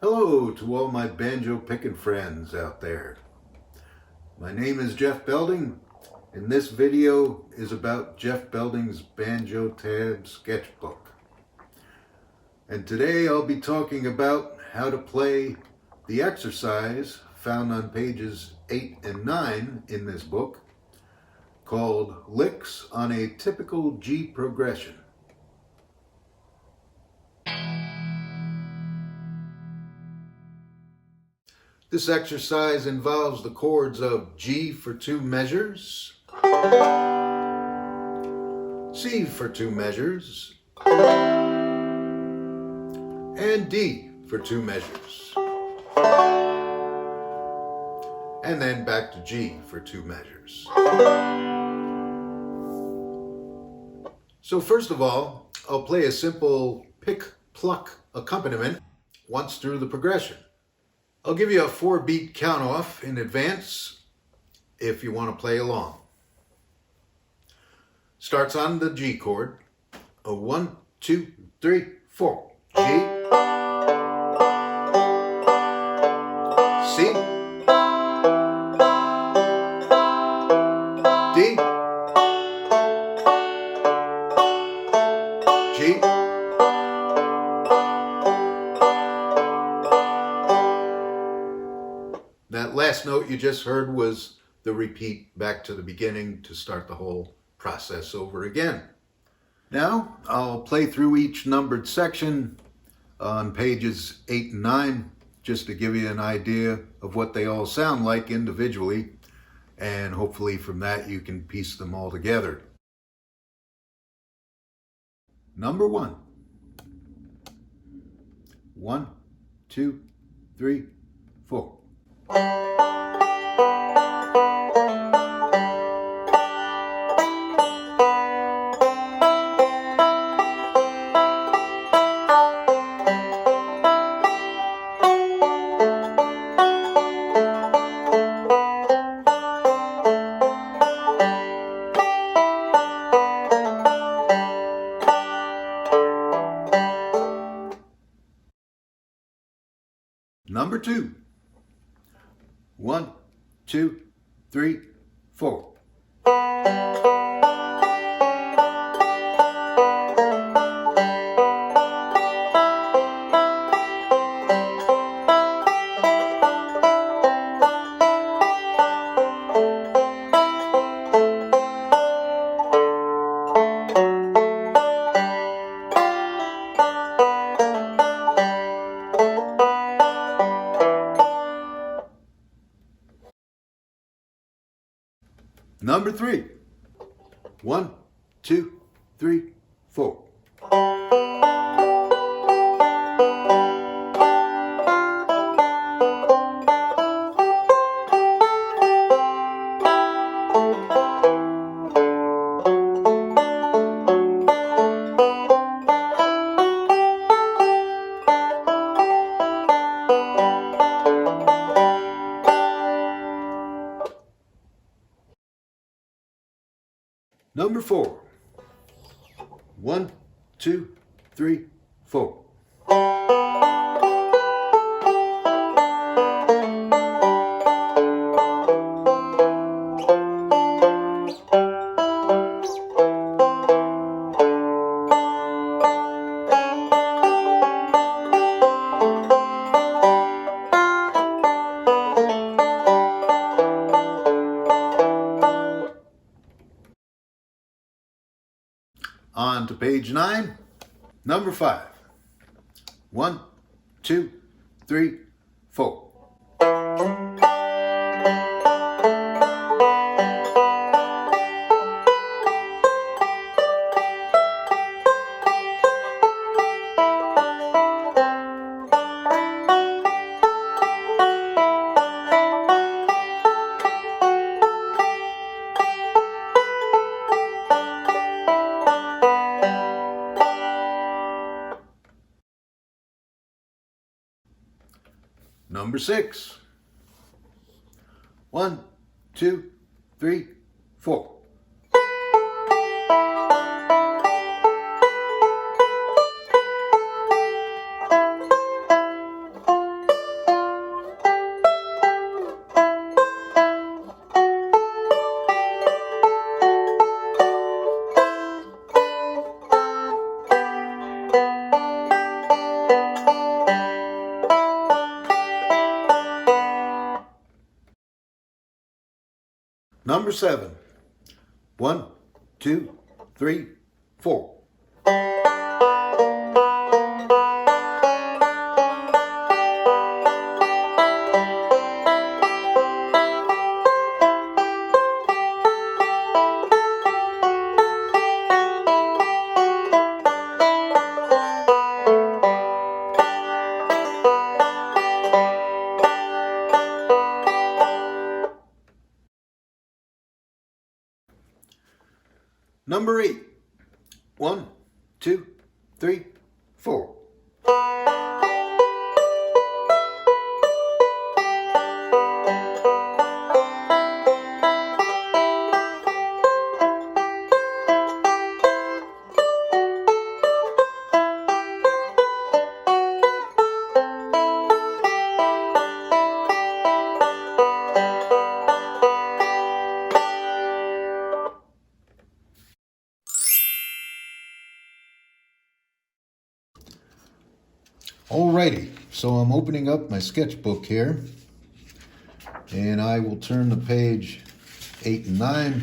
Hello to all my banjo-pickin friends out there. My name is Jeff Belding, and this video is about Jeff Belding's Banjo Tab Sketchbook. And today I'll be talking about how to play the exercise found on pages 8 and 9 in this book, called Licks on a Typical G Progression. This exercise involves the chords of G for 2 measures, C for 2 measures, and D for 2 measures, and then back to G for 2 measures. So first of all, I'll play a simple pick-pluck accompaniment once through the progression. I'll give you a 4-beat count-off in advance if you want to play along. Starts on the G chord. A 1, 2, 3, 4. G, C, D, G, that last note you just heard was the repeat back to the beginning to start the whole process over again. Now I'll play through each numbered section on pages 8 and 9 just to give you an idea of what they all sound like individually, and hopefully from that you can piece them all together. Number 1. 1, 2, 3, 4. Number 2. 1, 2, 3, 4. Number 3. 1, 2, 3, 4. Number 4. 1, 2, 3, 4. On to page 9. Number 5. 1, 2, 3, 4. Number 6. 1, 2, 3, 4. Number 7. 1, 2, 3, 4. Number 8. 1, 2, 3, 4. Alrighty, so I'm opening up my sketchbook here, and I will turn to page 8 and 9.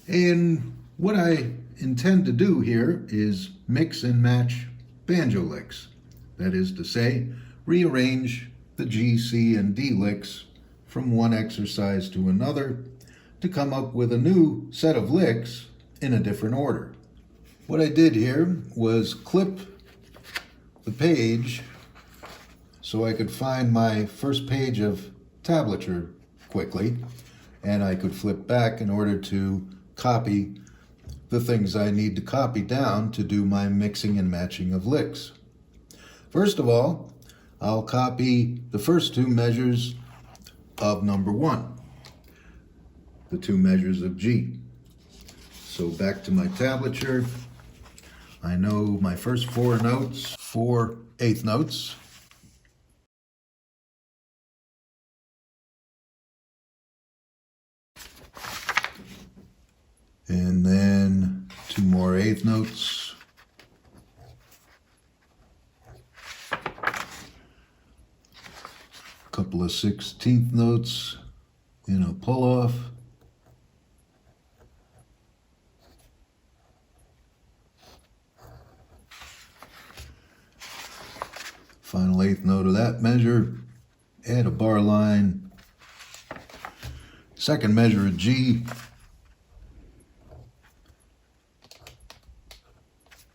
And what I intend to do here is mix and match banjo licks. That is to say, rearrange the G, C, and D licks from one exercise to another to come up with a new set of licks in a different order. What I did here was clip the page so I could find my first page of tablature quickly, and I could flip back in order to copy the things I need to copy down to do my mixing and matching of licks. First of all, I'll copy the first 2 measures of number 1, the 2 measures of G. So back to my tablature. I know my first 4 notes, 4 eighth notes. And then 2 more eighth notes. A couple of 16th notes in a pull-off. Final 8th note of that measure, add a bar line, second measure of G,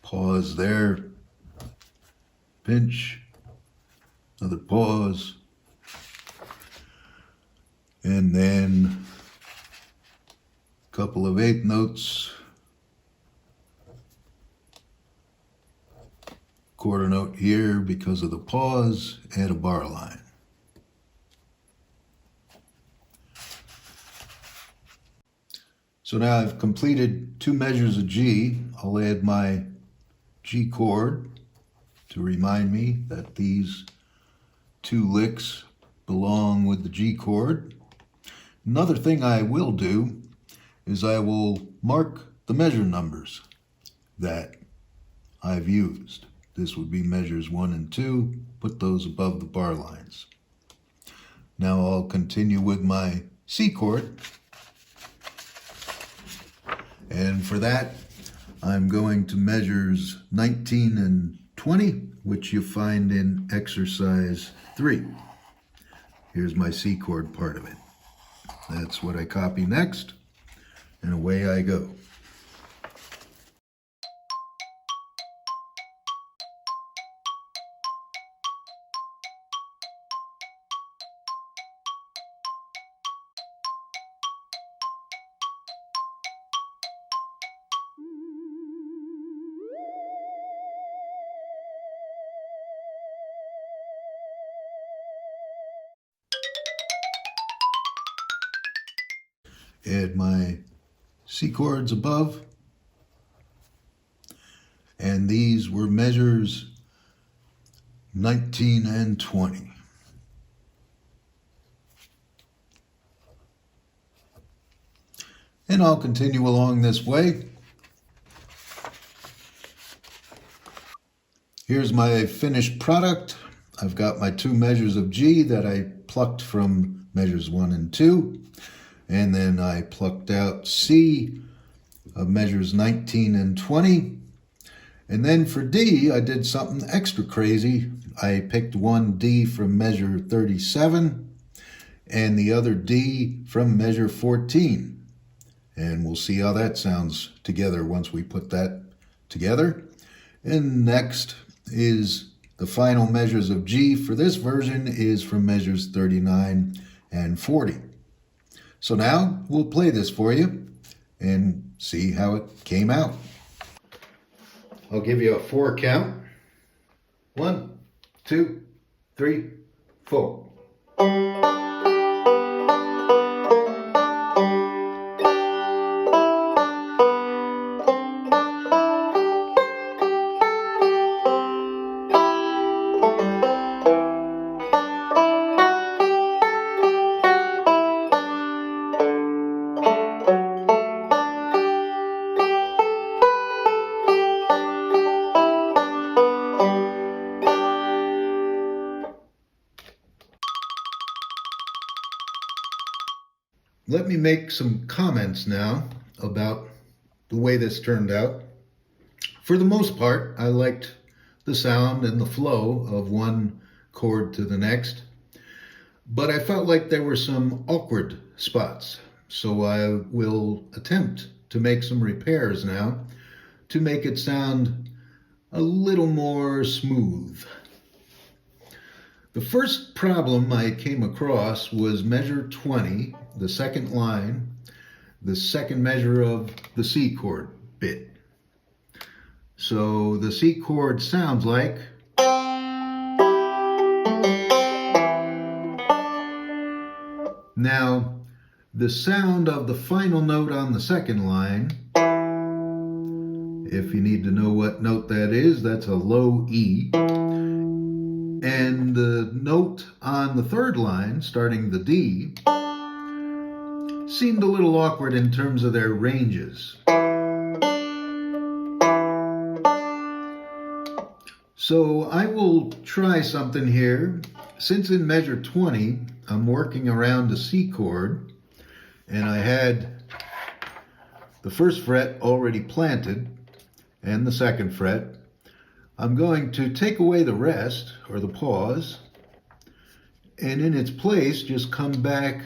pause there, pinch, another pause, and then a couple of 8th notes, quarter note here because of the pause, add a bar line. So now I've completed 2 measures of G. I'll add my G chord to remind me that these 2 licks belong with the G chord. Another thing I will do is I will mark the measure numbers that I've used. This would be measures 1 and 2, put those above the bar lines. Now I'll continue with my C chord. And for that, I'm going to measures 19 and 20, which you find in exercise 3. Here's my C chord part of it. That's what I copy next, and away I go. Add my C chords above, and these were measures 19 and 20. And I'll continue along this way. Here's my finished product. I've got my two measures of G that I plucked from measures 1 and 2, and then I plucked out C of measures 19 and 20. And then for D, I did something extra crazy. I picked one D from measure 37 and the other D from measure 14. And we'll see how that sounds together once we put that together. And next is the final measures of G for this version is from measures 39 and 40. So now we'll play this for you and see how it came out. I'll give you a 4 count. 1, 2, 3, 4. Let me make some comments now about the way this turned out. For the most part, I liked the sound and the flow of one chord to the next, but I felt like there were some awkward spots. So I will attempt to make some repairs now to make it sound a little more smooth. The first problem I came across was measure 20, the second line, the second measure of the C chord bit. So the C chord sounds like, now the sound of the final note on the second line, if you need to know what note that is, that's a low E. And the note on the third line, starting the D, seemed a little awkward in terms of their ranges. So I will try something here. Since in measure 20, I'm working around a C chord, and I had the first fret already planted and the second fret. I'm going to take away the rest, or the pause, and in its place just come back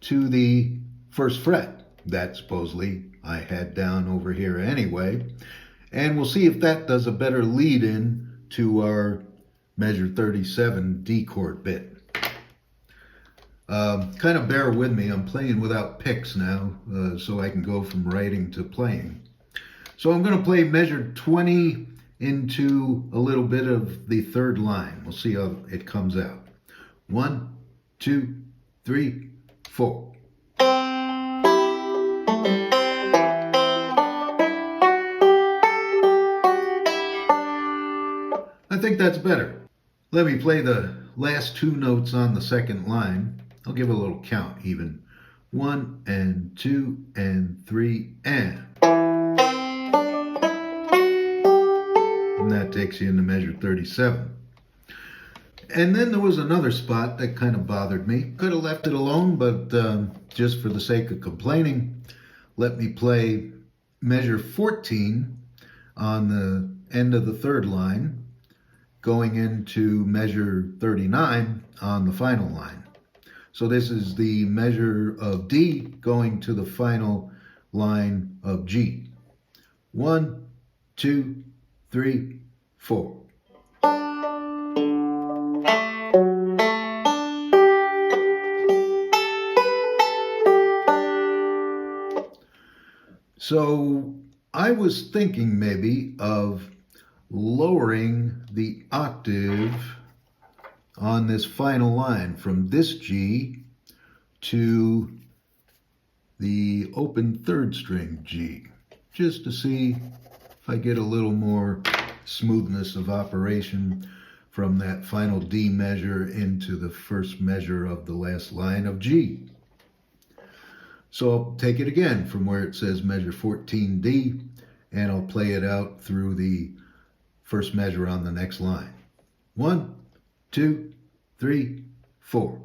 to the first fret that supposedly I had down over here anyway. And we'll see if that does a better lead in to our measure 37 D chord bit. Kind of bear with me, I'm playing without picks now, so I can go from writing to playing. So I'm going to play measure 20 into a little bit of the third line. We'll see how it comes out. 1, 2, 3, 4. I think that's better. Let me play the last two notes on the second line. I'll give a little count even. 1 and 2 and 3 and. And that takes you into measure 37. And then there was another spot that kind of bothered me. Could have left it alone, but just for the sake of complaining, let me play measure 14 on the end of the third line, going into measure 39 on the final line. So this is the measure of D going to the final line of G. 1, 2, 3, 4. So I was thinking maybe of lowering the octave on this final line from this G to the open third string G, just to see if I get a little more smoothness of operation from that final D measure into the first measure of the last line of G. So I'll take it again from where it says measure 14D, and I'll play it out through the first measure on the next line. 1, 2, 3, 4.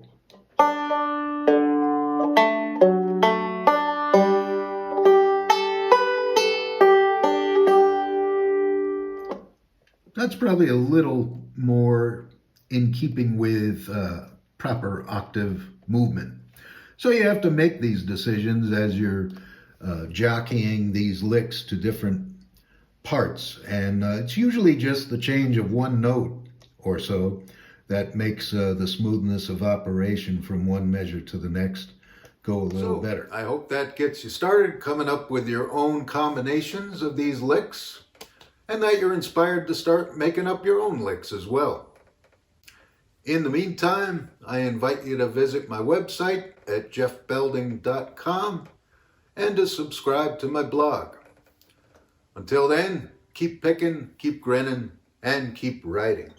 That's probably a little more in keeping with proper octave movement. So you have to make these decisions as you're jockeying these licks to different parts. And it's usually just the change of one note or so that makes the smoothness of operation from one measure to the next go a little better. I hope that gets you started coming up with your own combinations of these licks, and that you're inspired to start making up your own licks as well. In the meantime, I invite you to visit my website at jeffbelding.com and to subscribe to my blog. Until then, keep picking, keep grinning, and keep writing.